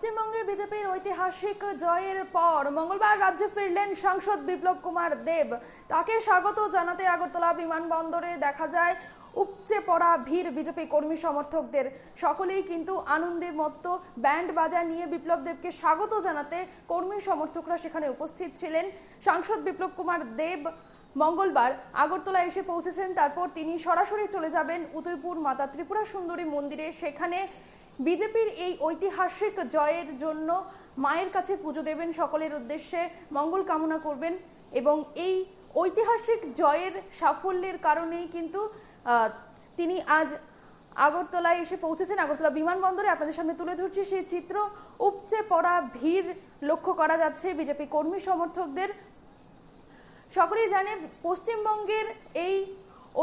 পশ্চিমবঙ্গে বিজেপির ঐতিহাসিক জয়ের পর মঙ্গলবার রাজ্যে ফিরলেন সাংসদ বিপ্লব কুমার দেব। তাকে স্বাগত জানাতে আগরতলা বিমানবন্দরে দেখা যায় উপচে পড়া ভিড় বিজেপি কর্মী সমর্থকদের। সকলেই কিন্তু আনন্দে মত্ত, ব্যান্ড বাজা নিয়ে বিপ্লব দেবকে স্বাগত জানাতে কর্মী সমর্থকরা সেখানে উপস্থিত ছিলেন। সাংসদ বিপ্লব কুমার দেব মঙ্গলবার আগরতলা এসে পৌঁছেছেন। তারপর তিনি সরাসরি চলে যাবেন উদয়পুর মাতা ত্রিপুরা সুন্দরী মন্দিরে। সেখানে বিজেপির এই ঐতিহাসিক জয়ের জন্য মায়ের কাছে পুজো দেবেন, সকলের উদ্দেশ্যে মঙ্গল কামনা করবেন এবং এই ঐতিহাসিক জয়ের সাফল্যের কারণেই কিন্তু তিনি আজ আগরতলায় এসে পৌঁছেছেন। আগরতলা বিমানবন্দরে আপনাদের সামনে তুলে ধরছি সেই চিত্র। উপচে পড়া ভিড় লক্ষ্য করা যাচ্ছে বিজেপি কর্মী সমর্থকদের। সকলেই জানে পশ্চিমবঙ্গের এই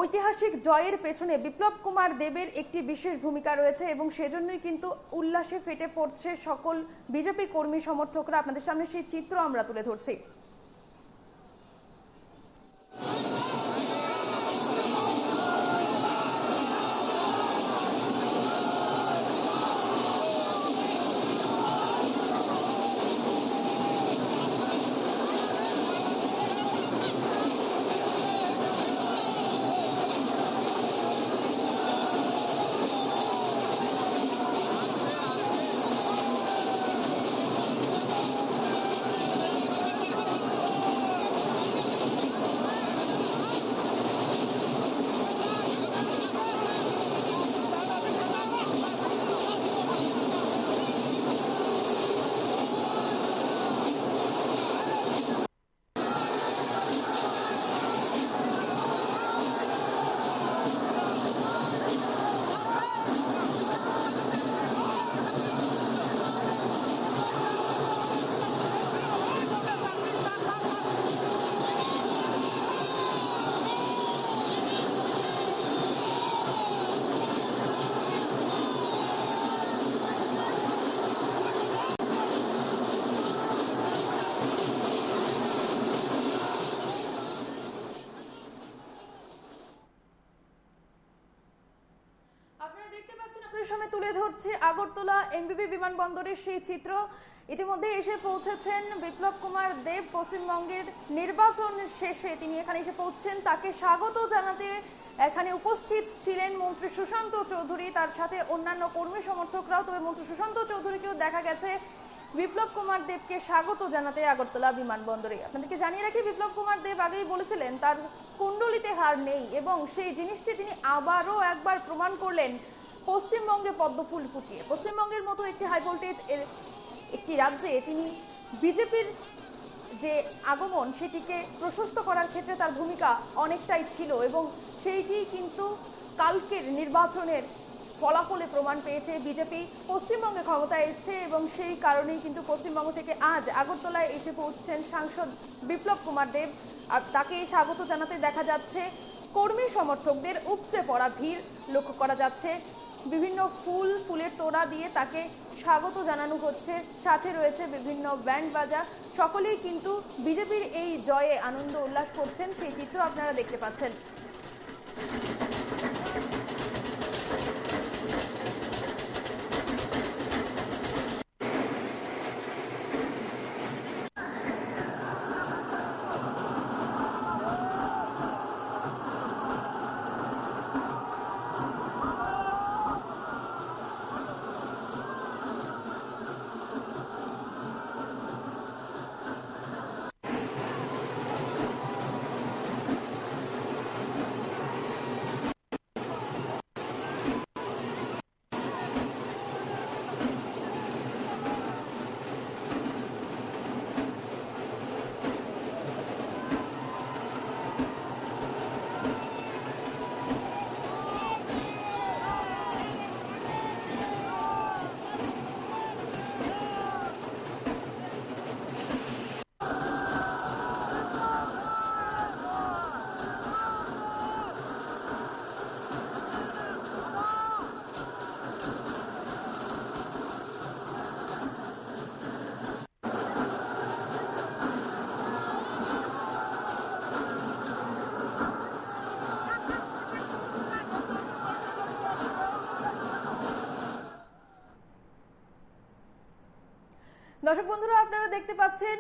ঐতিহাসিক জয়ের পেছনে বিপ্লব কুমার দেবের একটি বিশেষ ভূমিকা রয়েছে এবং সেজন্যই কিন্তু উল্লাসে ফেটে পড়ছে সকল বিজেপি কর্মী সমর্থকরা। আপনাদের সামনে সেই চিত্র আমরা তুলে ধরছি। সামনে তুলে ধরছে আগরতলা এমবিবি বিমানবন্দরের সেই চিত্র। ইতিমধ্যে এসে পৌঁছেছেন বিপ্লব কুমার দেব। পশ্চিমবঙ্গের নির্বাচন শেষে তিনি এখানে এসে পৌঁছেছেন। তাকে স্বাগত জানাতে এখানে উপস্থিত ছিলেন মন্ত্রী সুশান্ত চৌধুরী, তার সাথে অন্যান্য কর্মী সমর্থকরাও। তবে মন্ত্রী সুশান্ত চৌধুরীকেও দেখা গেছে বিপ্লব কুমার দেবকে স্বাগত জানাতে আগরতলা বিমানবন্দরে। আপনাদেরকে জানিয়ে রাখি, বিপ্লব কুমার দেব আগেই বলেছিলেন তার কুণ্ডলিতে হার নেই এবং সেই জিনিসটি তিনি আবারও একবার প্রমাণ করলেন পশ্চিমবঙ্গে পদ্মফুল ফুটিয়ে। পশ্চিমবঙ্গের মতো একটি হাই ভোল্টেজ একটি রাজ্যে তিনি বিজেপির যে আগমন সেটিকে প্রশস্ত করার ক্ষেত্রে তার ভূমিকা অনেকটাই ছিল এবং সেইটি কিন্তু কালকের নির্বাচনের ফলাফলে প্রমাণ পেয়েছে। বিজেপি পশ্চিমবঙ্গে ক্ষমতায় এসছে এবং সেই কারণেই কিন্তু পশ্চিমবঙ্গ থেকে আজ আগরতলায় এসে পৌঁছছেন সাংসদ বিপ্লব কুমার দেব। আর তাকে স্বাগত জানাতে দেখা যাচ্ছে কর্মী সমর্থকদের উপচে পড়া ভিড় লক্ষ্য করা যাচ্ছে। বিভিন্ন ফুলের তোড়া দিয়ে তাকে স্বাগত জানানো হচ্ছে, সাথে রয়েছে বিভিন্ন ব্যান্ড বাজা। সকলেই কিন্তু বিজেপির এই জয়ে আনন্দ উল্লাস করছেন, সেই চিত্র আপনারা দেখতে পাচ্ছেন। দর্শক বন্ধুরা, আপনারা দেখতে পাচ্ছেন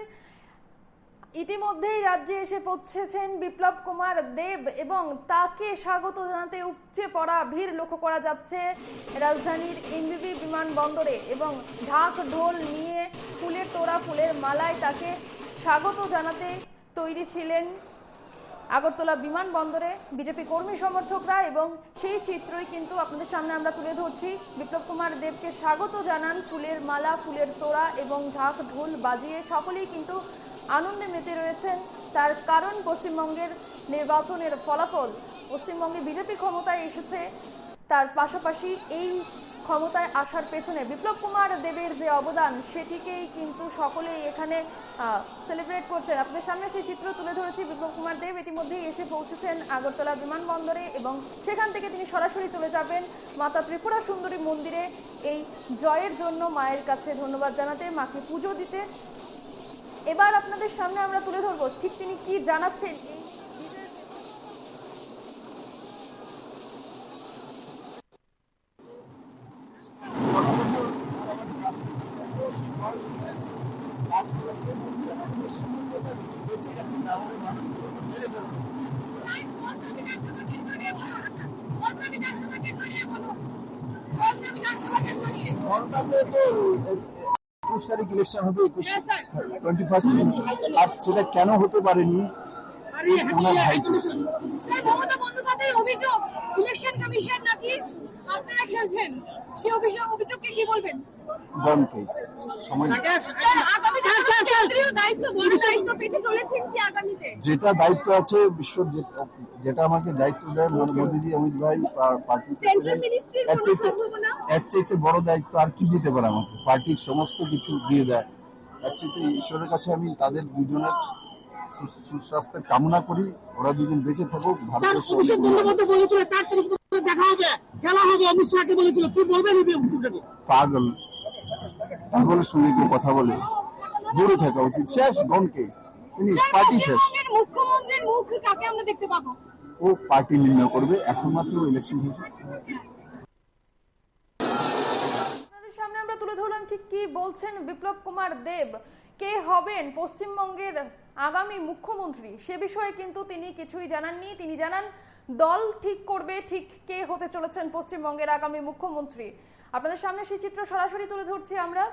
ইতিমধ্যেই রাজ্যে এসে পৌঁছেছেন বিপ্লব কুমার দেব এবং তাকে স্বাগত জানাতে উপচে পড়া ভিড় লক্ষ্য করা যাচ্ছে রাজধানীর এমবিবি বিমানবন্দরে এবং ঢাক ঢোল নিয়ে ফুলের তোড়া ফুলের মালায় তাকে স্বাগত জানাতে তৈরি ছিলেন আগরতলা বিমানবন্দরে বিজেপি কর্মী সমর্থকরা এবং সেই চিত্রই কিন্তু আপনাদের সামনে আমরা তুলে ধরছি। বিপ্লব কুমার দেবকে স্বাগত জানান ফুলের মালা ফুলের তোড়া এবং ঢাক ঢোল বাজিয়ে সকলেই কিন্তু আনন্দে মেতে রয়েছেন। তার কারণ পশ্চিমবঙ্গের নির্বাচনের ফলাফল, পশ্চিমবঙ্গে বিজেপি ক্ষমতায় এসেছে, তার পাশাপাশি এই ক্ষমতায় আসার পেছনে বিপ্লব কুমার দেবের যে অবদান সেটিকেই কিন্তু সকলেই এখানে সেলিব্রেট করছেন। আপনাদের সামনে সেই চিত্র তুলে ধরেছি। বিপ্লব কুমার দেব ইতিমধ্যেই এসে পৌঁছেছেন আগরতলা বিমানবন্দরে এবং সেখান থেকে তিনি সরাসরি চলে যাবেন মাতা ত্রিপুরা সুন্দরী মন্দিরে এই জয়ের জন্য মায়ের কাছে ধন্যবাদ জানাতে, মাকে পুজো দিতে। এবার আপনাদের সামনে আমরা তুলে ধরবো ঠিক তিনি কি জানাচ্ছেন। ইলেকশন হবে 21 আর সেটা কেন হতে পারেনি অভিযোগ ইলেকশন কমিশন নাকি আপনারা খেলছেন, সেই অভিযোগকে কি বলবেন? যেটা দায়িত্ব আছে বিশ্ব, যেটা আমাকে দায়িত্ব দেয় মোদীজি, অমিত ভাই, পার্টির এর চাইতে বড় দায়িত্ব আর কি দিতে পারে আমাকে? পার্টির সমস্ত কিছু দিয়ে দেয়। এর চাইতে ঈশ্বরের কাছে আমি তাদের দুজনের সুস্বাস্থ্যের কামনা করি, ওরা দুদিন বেঁচে থাকুক। পাগল পাগলের সঙ্গে কেউ কথা বলে? দূরে থাকা উচিত। শেষ, গন কেস, পার্টি শেষ। মুখ্যমন্ত্রীর মুখ কাকে আমরা দেখতে পাবো? ও পার্টি নির্ণয় করবে, এখন মাত্র ইলেকশন হয়েছে। সামনে আমরা তুলে ধরলাম ঠিক কি বলছেন বিপ্লব কুমার দেব। কে হবেন পশ্চিমবঙ্গের আগামী মুখ্যমন্ত্রী সে বিষয়ে কিন্তু তিনি কিছুই জানাননি। তিনি জানান দল ঠিক করবে ঠিক কে হতে চলেছেন পশ্চিমবঙ্গের আগামী মুখ্যমন্ত্রী। আপনাদের সামনে সেই চিত্র সরাসরি তুলে ধরছি আমরা।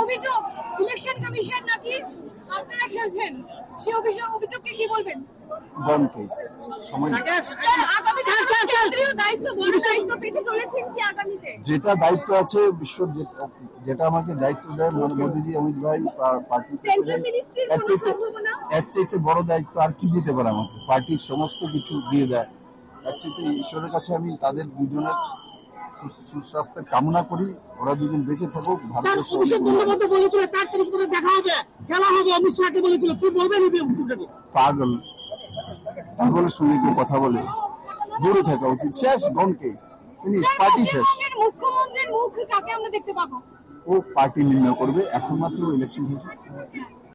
অভিযোগ ইলেকশন কমিশন নাকি আপনারা খেলছেন, সেই অভিযোগকে কি বলবেন? যেটা দায়িত্ব আছে বিশ্ব, যেটা আমাকে দায়িত্ব দেয় মোদীজি, অমিত ভাই, পার্টির এর চাইতে বড় দায়িত্ব আর কি দিতে পারে আমাকে? পার্টির সমস্ত কিছু দিয়ে দেয়। এর চাইতে ঈশ্বরের কাছে আমি তাদের দুজনের সুস্বাস্থ্যের কামনা করি, ওরা দুদিন বেঁচে থাকুক। পাগল পাগলের সঙ্গে কেউ কথা বলে? দূরে থাকা উচিত। শেষ, গন কেস, পার্টি শেষ। মুখ্যমন্ত্রীর মুখ কাকে আমরা দেখতে পাবো? ও পার্টি নির্ণয় করবে, এখন মাত্র ইলেকশন হয়েছে।